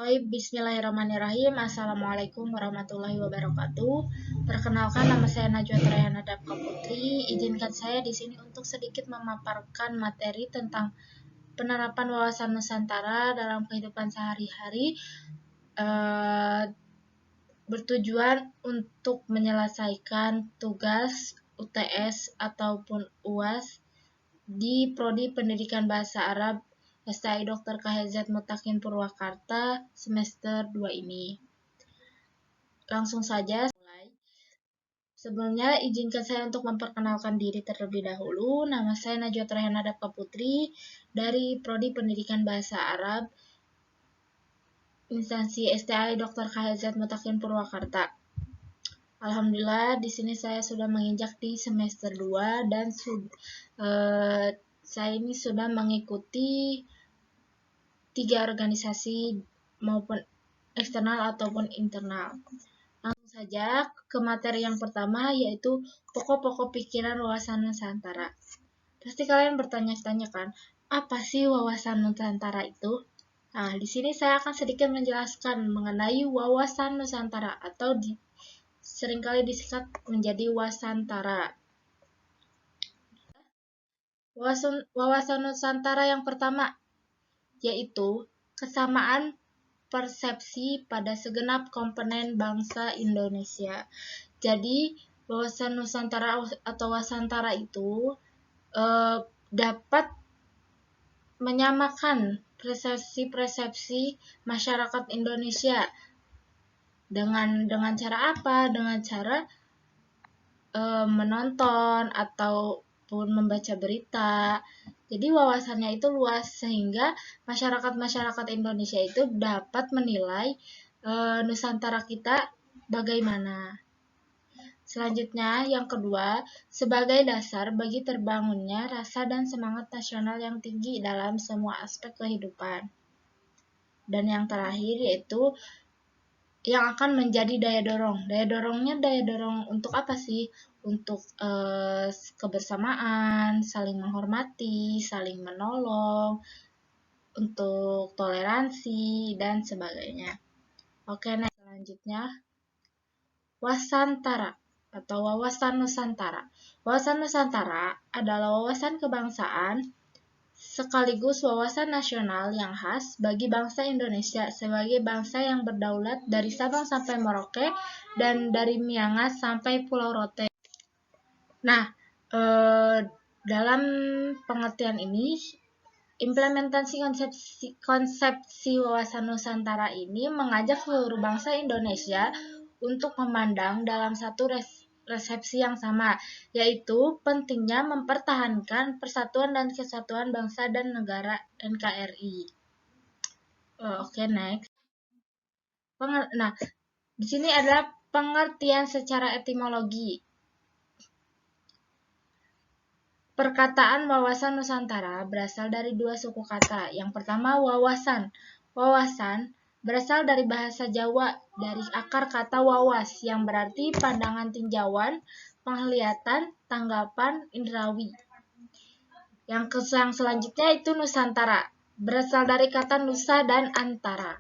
Bismillahirrahmanirrahim. Assalamualaikum warahmatullahi wabarakatuh. Perkenalkan, nama saya Najwa Trayana Dapka Putri. Izinkan saya di sini untuk sedikit memaparkan materi tentang penerapan wawasan Nusantara dalam kehidupan sehari-hari, bertujuan untuk menyelesaikan tugas UTS ataupun UAS di Prodi Pendidikan Bahasa Arab STI Dr. KHZ Mutakin Purwakarta semester 2 ini. Langsung saja mulai. Sebelumnya izinkan saya untuk memperkenalkan diri terlebih dahulu. Nama saya Najwa Trayana Dapka Putri dari Prodi Pendidikan Bahasa Arab instansi STI Dr. KHZ Mutakin Purwakarta. Alhamdulillah di sini saya sudah menginjak di semester 2 dan saya ini sudah mengikuti 3 organisasi maupun eksternal ataupun internal. Langsung saja ke materi yang pertama, yaitu pokok-pokok pikiran wawasan Nusantara. Pasti kalian bertanya-tanya kan, apa sih wawasan Nusantara itu? Nah, di sini saya akan sedikit menjelaskan mengenai wawasan Nusantara atau seringkali disingkat menjadi Wasantara. Wawasan Nusantara yang pertama yaitu kesamaan persepsi pada segenap komponen bangsa Indonesia. Jadi, wawasan Nusantara atau Wasantara itu dapat menyamakan persepsi masyarakat Indonesia. Dengan cara apa? Dengan cara menonton ataupun membaca berita. Jadi wawasannya itu luas sehingga masyarakat Indonesia itu dapat menilai Nusantara kita bagaimana. Selanjutnya, yang kedua, sebagai dasar bagi terbangunnya rasa dan semangat nasional yang tinggi dalam semua aspek kehidupan. Dan yang terakhir yaitu yang akan menjadi daya dorong. Daya dorong untuk apa sih? Untuk kebersamaan, saling menghormati, saling menolong, untuk toleransi, dan sebagainya. Oke, next. Selanjutnya, Wasantara atau wawasan Nusantara. Wawasan Nusantara adalah wawasan kebangsaan sekaligus wawasan nasional yang khas bagi bangsa Indonesia sebagai bangsa yang berdaulat dari Sabang sampai Merauke dan dari Miangas sampai Pulau Rote. Nah, dalam pengertian ini, implementasi konsepsi wawasan Nusantara ini mengajak seluruh bangsa Indonesia untuk memandang dalam satu resepsi yang sama, yaitu pentingnya mempertahankan persatuan dan kesatuan bangsa dan negara NKRI. Oke, next. Nah, di sini adalah pengertian secara etimologi. Perkataan wawasan Nusantara berasal dari 2 suku kata. Yang pertama, wawasan. Wawasan berasal dari bahasa Jawa, dari akar kata wawas, yang berarti pandangan tinjauan, penglihatan, tanggapan, indrawi. Yang selanjutnya itu Nusantara, berasal dari kata nusa dan antara.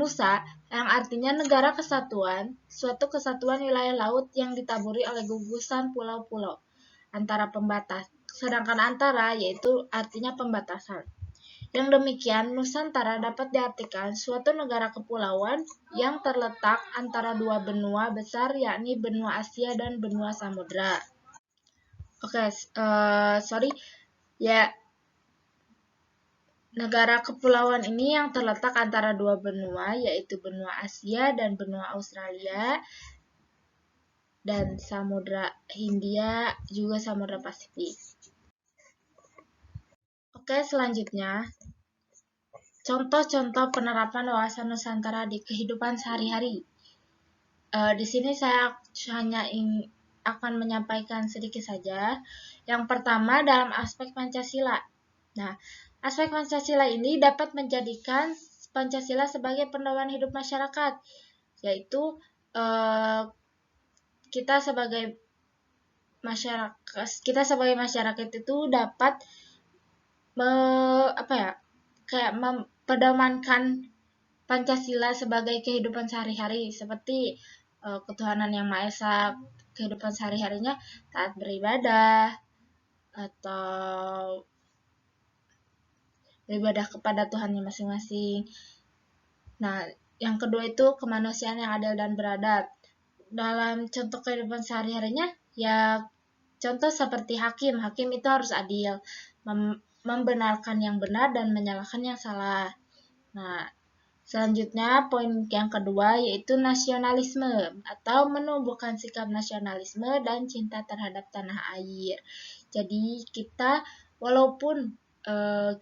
Nusa, yang artinya negara kesatuan, suatu kesatuan wilayah laut yang ditaburi oleh gugusan pulau-pulau antara pembatas. Sedangkan antara yaitu artinya pembatasan. Yang demikian, Nusantara dapat diartikan suatu negara kepulauan yang terletak antara 2 benua besar, yakni benua Asia dan benua Samudra. Negara kepulauan ini yang terletak antara 2 benua, yaitu benua Asia dan benua Australia, dan Samudra Hindia, juga Samudra Pasifik. Oke, selanjutnya, contoh-contoh penerapan wawasan Nusantara di kehidupan sehari-hari. Di sini saya hanya akan menyampaikan sedikit saja. Yang pertama, dalam aspek Pancasila. Nah, aspek Pancasila ini dapat menjadikan Pancasila sebagai pedoman hidup masyarakat, yaitu kita sebagai masyarakat itu dapat mempedomankan Pancasila sebagai kehidupan sehari-hari seperti ketuhanan yang Maha Esa, kehidupan sehari-harinya taat beribadah atau beribadah kepada Tuhannya masing-masing. Nah, yang kedua itu kemanusiaan yang adil dan beradab. Dalam contoh kehidupan sehari-harinya, ya contoh seperti hakim. Hakim itu harus adil, membenarkan yang benar dan menyalahkan yang salah. Nah, selanjutnya poin yang kedua yaitu nasionalisme atau menumbuhkan sikap nasionalisme dan cinta terhadap tanah air. Jadi kita walaupun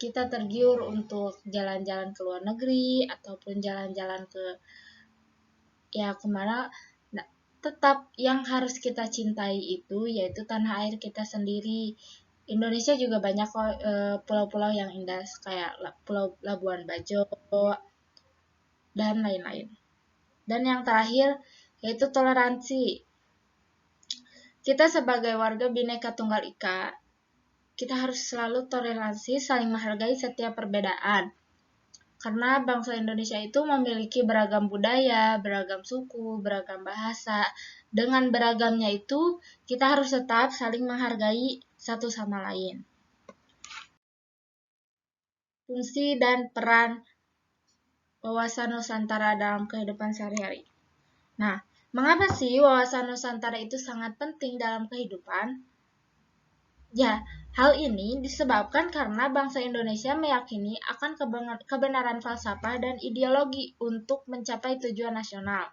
kita tergiur untuk jalan-jalan ke luar negeri ataupun jalan-jalan ke kemana, nah, tetap yang harus kita cintai itu yaitu tanah air kita sendiri. Indonesia juga banyak kok pulau-pulau yang indah kayak Pulau Labuan Bajo dan lain-lain. Dan yang terakhir yaitu toleransi. Kita sebagai warga Bhinneka Tunggal Ika, kita harus selalu toleransi, saling menghargai setiap perbedaan. Karena bangsa Indonesia itu memiliki beragam budaya, beragam suku, beragam bahasa. Dengan beragamnya itu, kita harus tetap saling menghargai satu sama lain. Fungsi dan peran wawasan Nusantara dalam kehidupan sehari-hari. Nah, mengapa sih wawasan Nusantara itu sangat penting dalam kehidupan? Ya, hal ini disebabkan karena bangsa Indonesia meyakini akan kebenaran falsafah dan ideologi untuk mencapai tujuan nasional.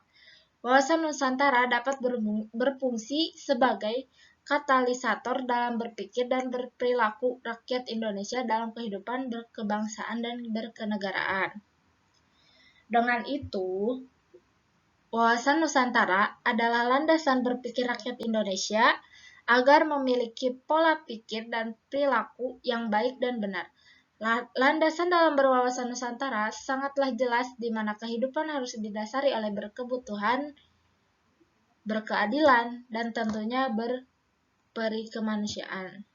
Wawasan Nusantara dapat berfungsi sebagai katalisator dalam berpikir dan berperilaku rakyat Indonesia dalam kehidupan berkebangsaan dan berkenegaraan. Dengan itu, wawasan Nusantara adalah landasan berpikir rakyat Indonesia agar memiliki pola pikir dan perilaku yang baik dan benar. Landasan dalam berwawasan Nusantara sangatlah jelas di mana kehidupan harus didasari oleh berkebutuhan, berkeadilan, dan tentunya berperi kemanusiaan.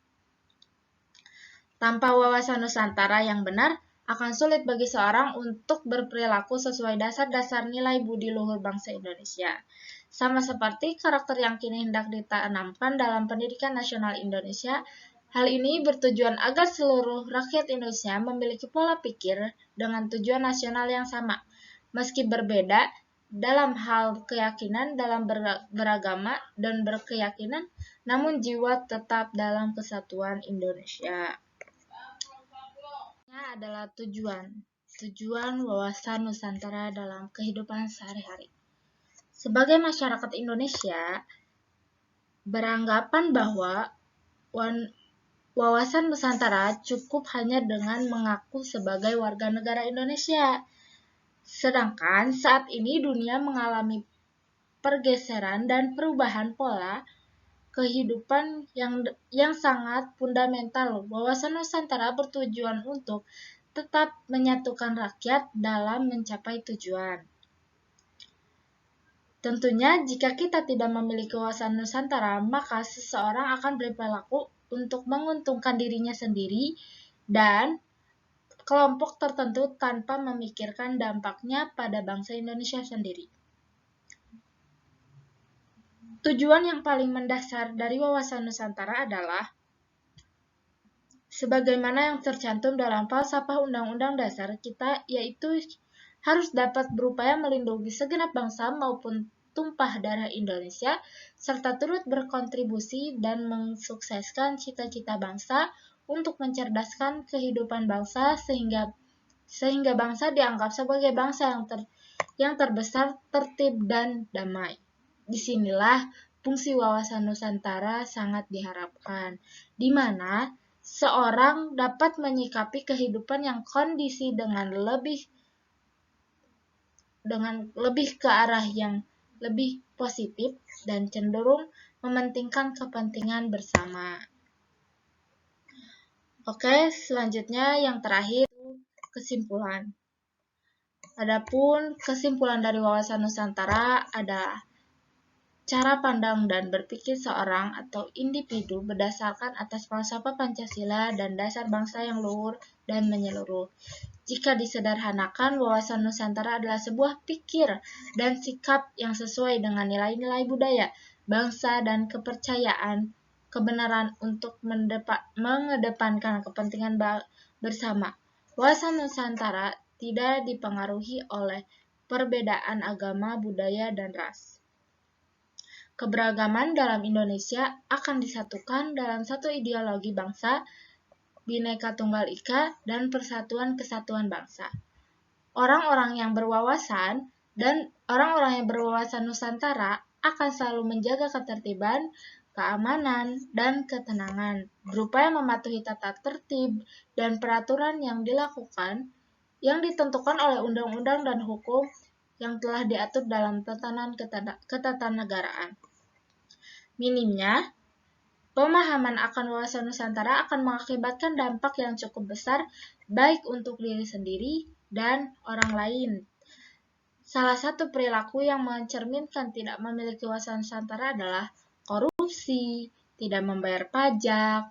Tanpa wawasan Nusantara yang benar, akan sulit bagi seorang untuk berperilaku sesuai dasar-dasar nilai budi luhur bangsa Indonesia. Sama seperti karakter yang kini hendak ditanamkan dalam pendidikan nasional Indonesia, hal ini bertujuan agar seluruh rakyat Indonesia memiliki pola pikir dengan tujuan nasional yang sama. Meski berbeda dalam hal keyakinan dalam beragama dan berkeyakinan, namun jiwa tetap dalam kesatuan Indonesia. Ini adalah tujuan wawasan Nusantara dalam kehidupan sehari-hari. Sebagai masyarakat Indonesia, beranggapan bahwa wawasan Nusantara cukup hanya dengan mengaku sebagai warga negara Indonesia. Sedangkan saat ini dunia mengalami pergeseran dan perubahan pola kehidupan yang sangat fundamental. Wawasan Nusantara bertujuan untuk tetap menyatukan rakyat dalam mencapai tujuan. Tentunya jika kita tidak memiliki wawasan Nusantara, maka seseorang akan berperilaku untuk menguntungkan dirinya sendiri dan kelompok tertentu tanpa memikirkan dampaknya pada bangsa Indonesia sendiri. Tujuan yang paling mendasar dari wawasan Nusantara adalah sebagaimana yang tercantum dalam falsafah Undang-Undang Dasar kita, yaitu harus dapat berupaya melindungi segenap bangsa maupun tumpah darah Indonesia, serta turut berkontribusi dan mensukseskan cita-cita bangsa untuk mencerdaskan kehidupan bangsa sehingga bangsa dianggap sebagai bangsa yang terbesar, tertib, dan damai. Disinilah fungsi wawasan Nusantara sangat diharapkan, di mana seorang dapat menyikapi kehidupan yang kondisi dengan lebih ke arah yang lebih positif dan cenderung mementingkan kepentingan bersama. Oke, selanjutnya yang terakhir kesimpulan. Adapun kesimpulan dari wawasan Nusantara adalah cara pandang dan berpikir seorang atau individu berdasarkan atas falsafah Pancasila dan dasar bangsa yang luhur dan menyeluruh. Jika disederhanakan, wawasan Nusantara adalah sebuah pikir dan sikap yang sesuai dengan nilai-nilai budaya, bangsa, dan kepercayaan kebenaran untuk mengedepankan kepentingan bersama. Wawasan Nusantara tidak dipengaruhi oleh perbedaan agama, budaya, dan ras. Keberagaman dalam Indonesia akan disatukan dalam satu ideologi bangsa, Bhinneka Tunggal Ika, dan Persatuan Kesatuan Bangsa. Orang-orang yang berwawasan Nusantara akan selalu menjaga ketertiban, keamanan, dan ketenangan, berupaya mematuhi tata tertib dan peraturan yang ditentukan oleh undang-undang dan hukum yang telah diatur dalam tatanan ketatanegaraan. Minimnya pemahaman akan wawasan Nusantara akan mengakibatkan dampak yang cukup besar baik untuk diri sendiri dan orang lain. Salah satu perilaku yang mencerminkan tidak memiliki wawasan Nusantara adalah korupsi, tidak membayar pajak,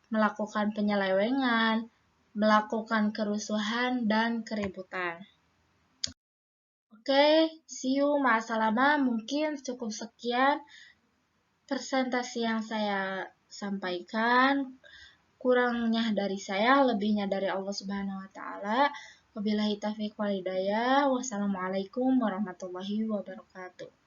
melakukan penyelewengan, melakukan kerusuhan, dan keributan. Oke, see you, ma'asalama. Mungkin cukup sekian presentasi yang saya sampaikan. Kurangnya dari saya, lebihnya dari Allah Subhanahu wa taala. Wabillahi taufiq wal hidayah. Wassalamualaikum warahmatullahi wabarakatuh.